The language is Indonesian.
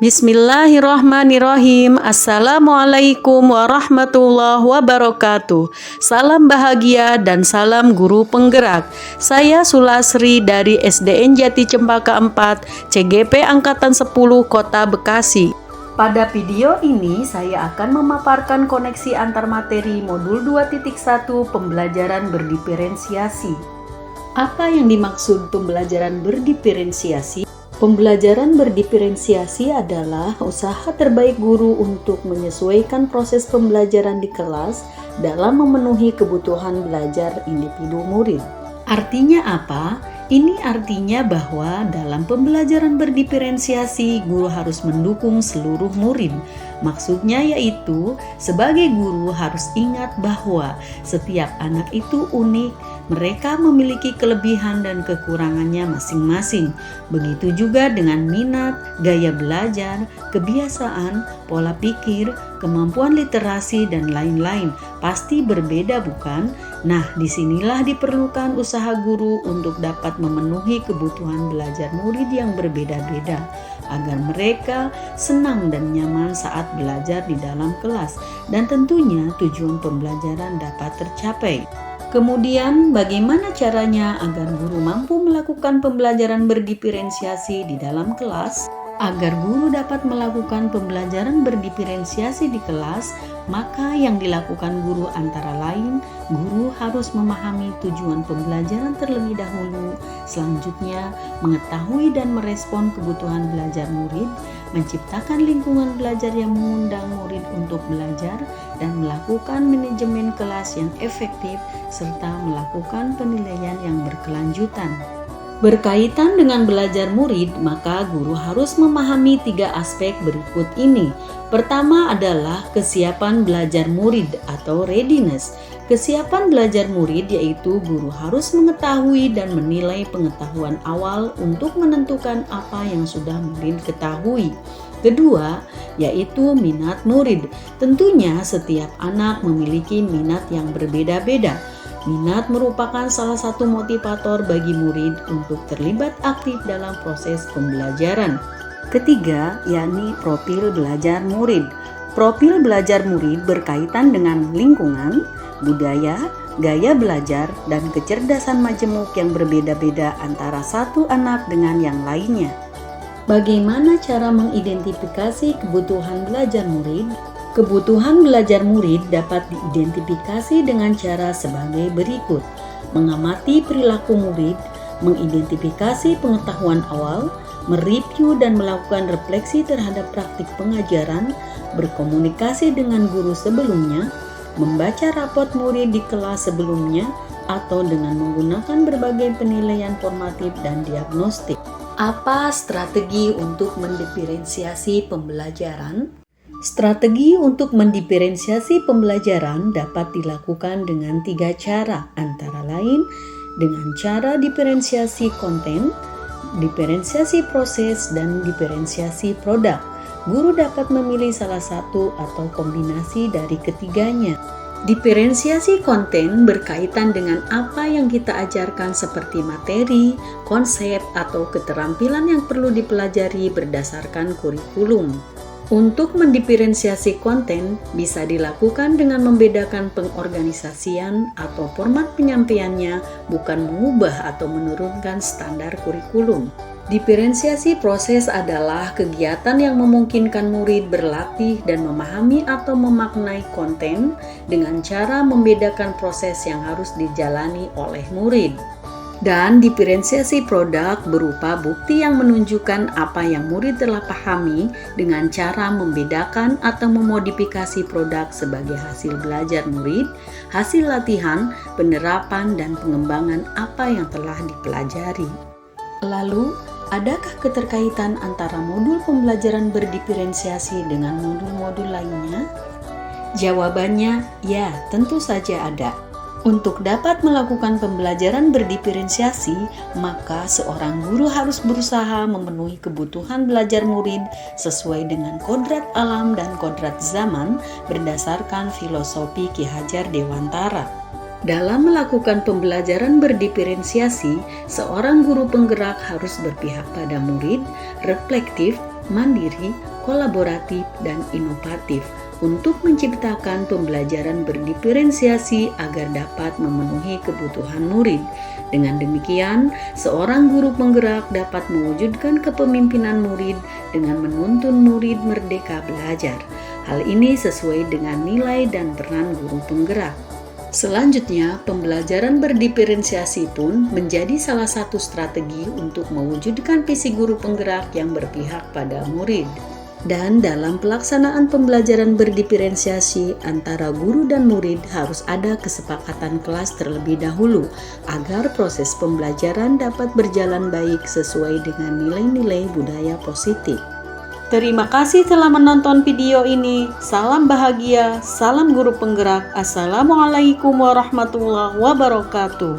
Bismillahirrahmanirrahim. Assalamualaikum warahmatullahi wabarakatuh. Salam bahagia dan salam guru penggerak. Saya Sulasri dari SDN Jati Cempaka 4, CGP Angkatan 10 Kota Bekasi. Pada video ini saya akan memaparkan koneksi antar materi modul 2.1 pembelajaran berdiferensiasi. Apa yang dimaksud pembelajaran berdiferensiasi? Pembelajaran berdiferensiasi adalah usaha terbaik guru untuk menyesuaikan proses pembelajaran di kelas dalam memenuhi kebutuhan belajar individu murid. Artinya apa? Ini artinya bahwa dalam pembelajaran berdiferensiasi, guru harus mendukung seluruh murid. Maksudnya yaitu, sebagai guru harus ingat bahwa setiap anak itu unik, mereka memiliki kelebihan dan kekurangannya masing-masing. Begitu juga dengan minat, gaya belajar, kebiasaan, pola pikir, kemampuan literasi, dan lain-lain. Pasti berbeda, bukan? Nah, disinilah diperlukan usaha guru untuk dapat memenuhi kebutuhan belajar murid yang berbeda-beda, agar mereka senang dan nyaman saat belajar di dalam kelas, dan tentunya tujuan pembelajaran dapat tercapai. Kemudian, bagaimana caranya agar guru mampu melakukan pembelajaran berdiferensiasi di dalam kelas? Agar guru dapat melakukan pembelajaran berdiferensiasi di kelas, maka yang dilakukan guru antara lain, guru harus memahami tujuan pembelajaran terlebih dahulu, selanjutnya mengetahui dan merespon kebutuhan belajar murid, menciptakan lingkungan belajar yang mengundang murid untuk belajar, dan melakukan manajemen kelas yang efektif, serta melakukan penilaian yang berkelanjutan. Berkaitan dengan belajar murid, maka guru harus memahami 3 aspek berikut ini. Pertama adalah kesiapan belajar murid atau readiness. Kesiapan belajar murid yaitu guru harus mengetahui dan menilai pengetahuan awal untuk menentukan apa yang sudah murid ketahui. Kedua, yaitu minat murid. Tentunya setiap anak memiliki minat yang berbeda-beda. Minat merupakan salah satu motivator bagi murid untuk terlibat aktif dalam proses pembelajaran. Ketiga, yakni profil belajar murid. Profil belajar murid berkaitan dengan lingkungan, budaya, gaya belajar, dan kecerdasan majemuk yang berbeda-beda antara satu anak dengan yang lainnya. Bagaimana cara mengidentifikasi kebutuhan belajar murid? Kebutuhan belajar murid dapat diidentifikasi dengan cara sebagai berikut: mengamati perilaku murid, mengidentifikasi pengetahuan awal, mereview dan melakukan refleksi terhadap praktik pengajaran, berkomunikasi dengan guru sebelumnya, membaca rapot murid di kelas sebelumnya, atau dengan menggunakan berbagai penilaian formatif dan diagnostik. Apa strategi untuk mendiferensiasi pembelajaran? Strategi untuk mendiferensiasi pembelajaran dapat dilakukan dengan 3 cara, antara lain dengan cara diferensiasi konten, diferensiasi proses, dan diferensiasi produk. Guru dapat memilih salah satu atau kombinasi dari ketiganya. Diferensiasi konten berkaitan dengan apa yang kita ajarkan seperti materi, konsep, atau keterampilan yang perlu dipelajari berdasarkan kurikulum. Untuk mendiferensiasi konten bisa dilakukan dengan membedakan pengorganisasian atau format penyampaiannya, bukan mengubah atau menurunkan standar kurikulum. Diferensiasi proses adalah kegiatan yang memungkinkan murid berlatih dan memahami atau memaknai konten dengan cara membedakan proses yang harus dijalani oleh murid. Dan diferensiasi produk berupa bukti yang menunjukkan apa yang murid telah pahami dengan cara membedakan atau memodifikasi produk sebagai hasil belajar murid, hasil latihan, penerapan, dan pengembangan apa yang telah dipelajari. Lalu, adakah keterkaitan antara modul pembelajaran berdiferensiasi dengan modul-modul lainnya? Jawabannya, ya, tentu saja ada. Untuk dapat melakukan pembelajaran berdiferensiasi, maka seorang guru harus berusaha memenuhi kebutuhan belajar murid sesuai dengan kodrat alam dan kodrat zaman berdasarkan filosofi Ki Hajar Dewantara. Dalam melakukan pembelajaran berdiferensiasi, seorang guru penggerak harus berpihak pada murid, reflektif, mandiri, kolaboratif, dan inovatif untuk menciptakan pembelajaran berdiferensiasi agar dapat memenuhi kebutuhan murid. Dengan demikian, seorang guru penggerak dapat mewujudkan kepemimpinan murid dengan menuntun murid merdeka belajar. Hal ini sesuai dengan nilai dan peran guru penggerak. Selanjutnya, pembelajaran berdiferensiasi pun menjadi salah satu strategi untuk mewujudkan visi guru penggerak yang berpihak pada murid. Dan dalam pelaksanaan pembelajaran berdiferensiasi antara guru dan murid harus ada kesepakatan kelas terlebih dahulu agar proses pembelajaran dapat berjalan baik sesuai dengan nilai-nilai budaya positif. Terima kasih telah menonton video ini. Salam bahagia, salam guru penggerak. Assalamualaikum warahmatullahi wabarakatuh.